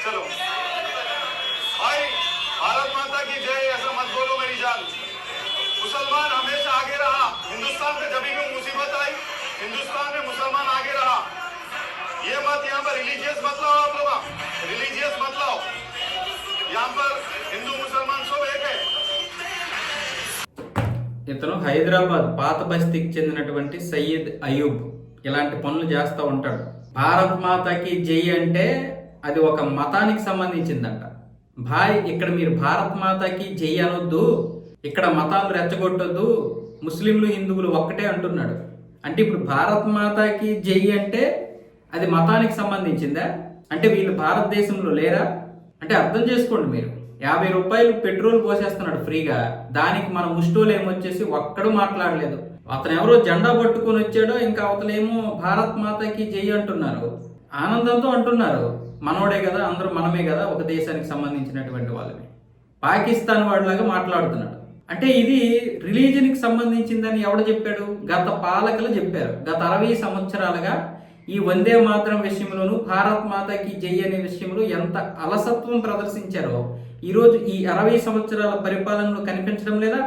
चलो भाई, भारत माता की जय। ऐसा मत बोलो मेरी जान। मुसलमान हमेशा आगे रहा। हिंदुस्तान में जब भी मुसीबत आई, हिंदुस्तान में मुसलमान आगे रहा। ये मत यहाँ पर रिलीजियस मत लाओ, आप लोग रिलीजियस मत लाओ। यहाँ पर हिंदू मुसलमान सब एक है। ఇతను హైదరాబాద్ పాత బస్తీకి చెందినటువంటి సయ్యద్ అయూబ్ ఇలాంటి పనులు చేస్తూ ఉంటాడు. భారత్ మాతాకి జై అంటే అది ఒక మతానికి సంబంధించిందంట. భాయ్, ఇక్కడ మీరు భారత్ మాతాకి జై అనొద్దు, ఇక్కడ మతాలు రెచ్చగొట్టొద్దు, ముస్లింలు హిందువులు ఒక్కటే అంటున్నాడు. అంటే ఇప్పుడు భారత్ మాతాకి జై అంటే అది మతానికి సంబంధించిందా? అంటే వీళ్ళు భారతదేశంలో లేరా? అంటే అర్థం చేసుకోండి మీరు. 50 రూపాయలు పెట్రోల్ పోసేస్తున్నాడు ఫ్రీగా, దానికి మన ముష్టోలు ఏమొచ్చేసి ఒక్కడు మాట్లాడలేదు. అతను ఎవరో జెండా పట్టుకొని వచ్చాడో, ఇంకా అవతలేమో భారత్ మాతాకి జై అంటున్నారు, ఆనందంతో అంటున్నారు. మనోడే కదా, అందరూ మనమే కదా, ఒక దేశానికి సంబంధించినటువంటి వాళ్ళని. పాకిస్తాన్ వాడిలాగా మాట్లాడుతున్నాడు. అంటే ఇది రిలీజన్కి సంబంధించిందని ఎవడు చెప్పాడు? గత పాలకులు చెప్పారు. గత 60 సంవత్సరాలుగా ఈ వందే మాతరం విషయంలోనూ భారత్ మాతాకి జై అనే విషయంలో ఎంత అలసత్వం ప్రదర్శించారో ఈరోజు ఈ 60 సంవత్సరాల పరిపాలనలో కనిపించడం లేదా?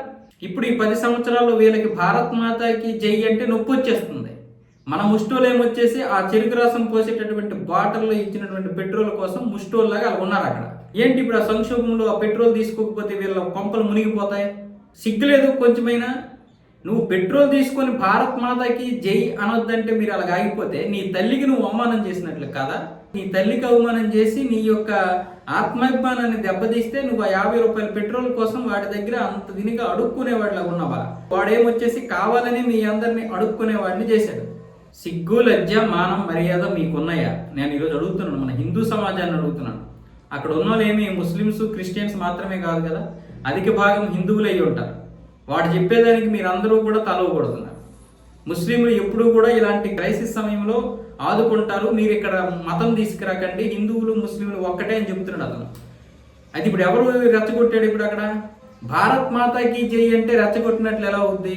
ఇప్పుడు ఈ 10 సంవత్సరాల్లో వీళ్ళకి భారత్ మాతాకి జై అంటే నొప్పి వచ్చేస్తుంది. మన ముష్టోలు ఏమొచ్చేసి ఆ చెరుకు రసం పోసేటటువంటి బాటిల్లో ఇచ్చినటువంటి పెట్రోల్ కోసం ముష్టోల్లాగా అలా ఉన్నారు అక్కడ. ఏంటి ఇప్పుడు ఆ సంక్షోభంలో ఆ పెట్రోల్ తీసుకోకపోతే వీళ్ళ కొంపలు మునిగిపోతాయి? సిగ్గులేదు కొంచెమైనా? నువ్వు పెట్రోల్ తీసుకొని భారత్ మాతాకి జై అనొద్దంటే మీరు అలాగ ఆగిపోతే నీ తల్లికి నువ్వు అవమానం చేసినట్లు కదా. నీ తల్లికి అవమానం చేసి నీ యొక్క ఆత్మాభిమానాన్ని దెబ్బతీస్తే నువ్వు ఆ 50 రూపాయల పెట్రోల్ కోసం వాడి దగ్గర అంత దీనిగా అడుక్కునేవాడిలా ఉన్నావా? వాడేమొచ్చేసి కావాలని మీ అందరినీ అడుక్కునేవాడిని చేశాడు. సిగ్గు, లజ్జ, మానం, మర్యాద మీకున్నాయా? నేను ఈరోజు అడుగుతున్నాను, మన హిందూ సమాజాన్ని అడుగుతున్నాను. అక్కడ ఉన్న వాళ్ళు ఏమి ముస్లిమ్స్, క్రిస్టియన్స్ మాత్రమే కాదు కదా, అధిక భాగం హిందువులు అయ్యి ఉంటారు. వాడు చెప్పేదానికి మీరందరూ కూడా తలవకూడుతున్నారు. ముస్లింలు ఎప్పుడూ కూడా ఇలాంటి క్రైసిస్ సమయంలో ఆదుకుంటారు. మీరు ఇక్కడ మతం తీసుకురాకండి, హిందువులు ముస్లింలు ఒక్కటే అని చెబుతున్నాడు అతను. అది ఇప్పుడు ఎవరు రెచ్చగొట్టాడు? ఇప్పుడు అక్కడ భారత్ మాతాకి జై అంటే రెచ్చగొట్టినట్లు ఎలా అవుద్ది?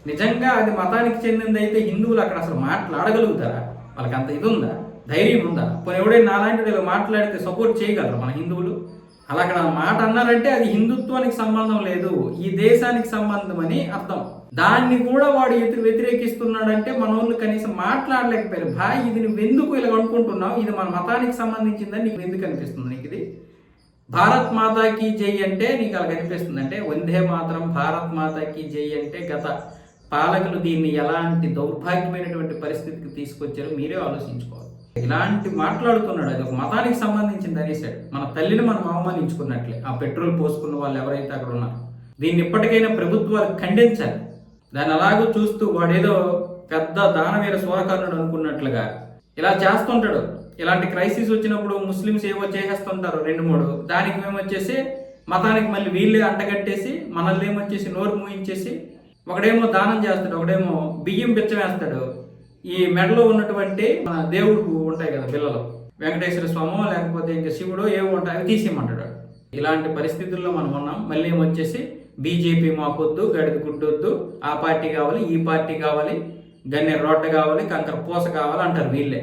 నిజంగా అది మతానికి చెందింది అయితే హిందువులు అక్కడ అసలు మాట్లాడగలుగుతారా? వాళ్ళకి అంత ఇది ఉందా, ధైర్యం ఉందా? పోనీ ఎవడైనా నాలాంటి ఇలా మాట్లాడితే సపోర్ట్ చేయగలరు మన హిందువులు? అలా అక్కడ మాట అన్నారంటే అది హిందుత్వానికి సంబంధం లేదు, ఈ దేశానికి సంబంధం అని అర్థం. దాన్ని కూడా వాడు వ్యతిరేకిస్తున్నాడంటే మన వాళ్ళు కనీసం మాట్లాడలేకపోయారు. భాయ్, ఇది నువ్వు ఎందుకు ఇలా అనుకుంటున్నావు? ఇది మన మతానికి సంబంధించిందని నీకు ఎందుకు అనిపిస్తుంది? నీకు ఇది భారత్ మాతాకి జై అంటే నీకు అలా కనిపిస్తుంది అంటే వందే మాతరం భారత్ మాతాకి జై అంటే గత పాలకులు దీన్ని ఎలాంటి దౌర్భాగ్యమైనటువంటి పరిస్థితికి తీసుకొచ్చారో మీరే ఆలోచించుకోవాలి. ఇలాంటి మాట్లాడుతున్నాడు, అది ఒక మతానికి సంబంధించింది అనేసాడు. మన తల్లిని మనం అవమానించుకున్నట్లే ఆ పెట్రోల్ పోసుకున్న వాళ్ళు ఎవరైతే అక్కడ ఉన్నారో. దీన్ని ఇప్పటికైనా ప్రభుత్వాలు ఖండించాలి. దాన్ని అలాగూ చూస్తూ వాడేదో పెద్ద దానవీర స్వరకర్ణుడు అనుకున్నట్లుగా ఇలా చేస్తుంటాడు. ఇలాంటి క్రైసిస్ వచ్చినప్పుడు ముస్లిమ్స్ ఏవో చేసేస్తుంటారు 2-3, దానికి మేమొచ్చేసి మతానికి మళ్ళీ వీళ్ళే అంటగట్టేసి మనల్ని ఏమొచ్చేసి నోరు మూయించేసి ఒకడేమో దానం చేస్తాడు, ఒకడేమో బియ్యం బిచ్చమేస్తాడు. ఈ మెడలో ఉన్నటువంటి మన దేవుడు ఉంటాయి కదా పిల్లలు, వెంకటేశ్వర స్వామో లేకపోతే ఇంకా శివుడో ఏవో ఉంటాయి, అవి తీసేయమంటాడు. ఇలాంటి పరిస్థితుల్లో మనం ఉన్నాం. మళ్ళీ ఏమొచ్చేసి బీజేపీ మాకొద్దు, గడిది గుడ్డొద్దు, ఆ పార్టీ కావాలి, ఈ పార్టీ కావాలి, గన్నేరు రోడ్డు కావాలి, కంకర పూస కావాలి అంటారు వీళ్ళే.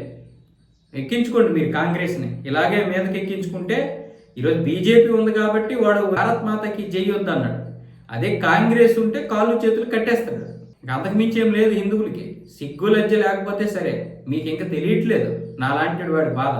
ఎక్కించుకోండి మీరు కాంగ్రెస్ని. ఇలాగే మీదకి ఎక్కించుకుంటే ఈరోజు బీజేపీ ఉంది కాబట్టి వాడు భారత్ మాతకి జై వద్దు అన్నాడు. అదే కాంగ్రెస్ ఉంటే కాళ్ళు చేతులు కట్టేస్తాడు. అంతకు మించి ఏం లేదు హిందువులకి. సిగ్గు లజ్జ లేకపోతే సరే, మీకు ఇంకా తెలియట్లేదు నాలాంటి వాడి బాధ.